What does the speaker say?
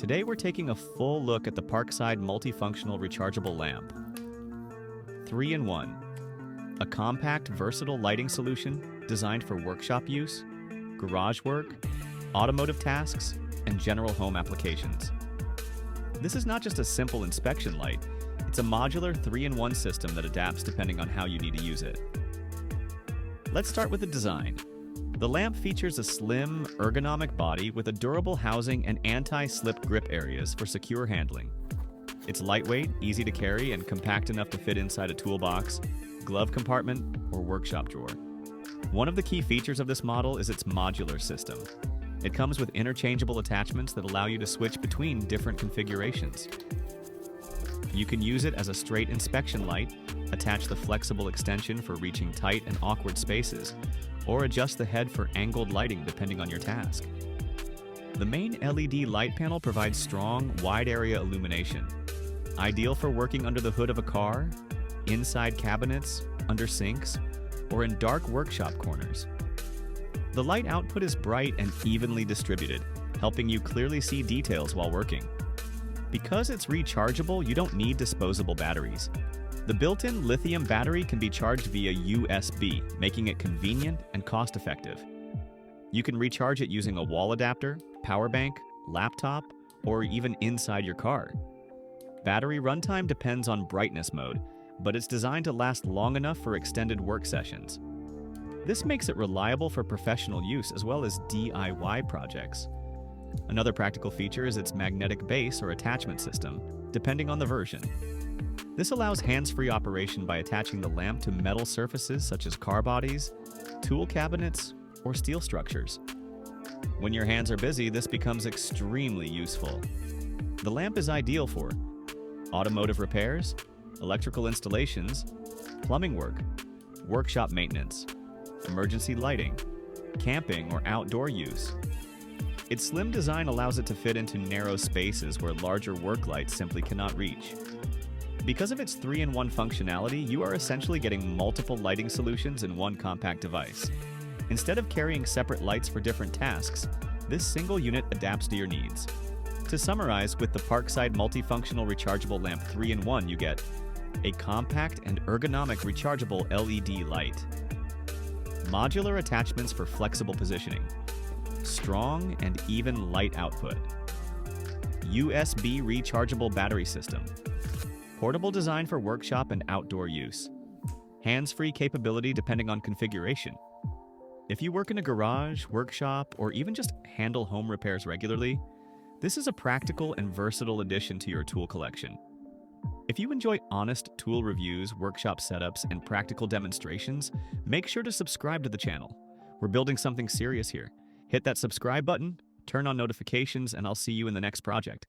Today we're taking a full look at the Parkside multifunctional rechargeable lamp. 3-in-1. A compact, versatile lighting solution designed for workshop use, garage work, automotive tasks, and general home applications. This is not just a simple inspection light, it's a modular 3-in-1 system that adapts depending on how you need to use it. Let's start with the design. The lamp features a slim, ergonomic body with a durable housing and anti-slip grip areas for secure handling. It's lightweight, easy to carry, and compact enough to fit inside a toolbox, glove compartment, or workshop drawer. One of the key features of this model is its modular system. It comes with interchangeable attachments that allow you to switch between different configurations. You can use it as a straight inspection light, attach the flexible extension for reaching tight and awkward spaces, or adjust the head for angled lighting depending on your task. The main LED light panel provides strong, wide-area illumination, ideal for working under the hood of a car, inside cabinets, under sinks, or in dark workshop corners. The light output is bright and evenly distributed, helping you clearly see details while working. Because it's rechargeable, you don't need disposable batteries. The built-in lithium battery can be charged via USB, making it convenient and cost-effective. You can recharge it using a wall adapter, power bank, laptop, or even inside your car. Battery runtime depends on brightness mode, but it's designed to last long enough for extended work sessions. This makes it reliable for professional use as well as DIY projects. Another practical feature is its magnetic base or attachment system, depending on the version. This allows hands-free operation by attaching the lamp to metal surfaces such as car bodies, tool cabinets, or steel structures. When your hands are busy, this becomes extremely useful. The lamp is ideal for automotive repairs, electrical installations, plumbing work, workshop maintenance, emergency lighting, camping, or outdoor use. Its slim design allows it to fit into narrow spaces where larger work lights simply cannot reach. Because of its 3-in-1 functionality, you are essentially getting multiple lighting solutions in one compact device. Instead of carrying separate lights for different tasks, this single unit adapts to your needs. To summarize, with the Parkside multifunctional rechargeable lamp 3-in-1, you get a compact and ergonomic rechargeable LED light, modular attachments for flexible positioning, strong and even light output, USB rechargeable battery system, portable design for workshop and outdoor use, hands-free capability depending on configuration. If you work in a garage, workshop, or even just handle home repairs regularly, this is a practical and versatile addition to your tool collection. If you enjoy honest tool reviews, workshop setups, and practical demonstrations, make sure to subscribe to the channel. We're building something serious here. Hit that subscribe button, turn on notifications, and I'll see you in the next project.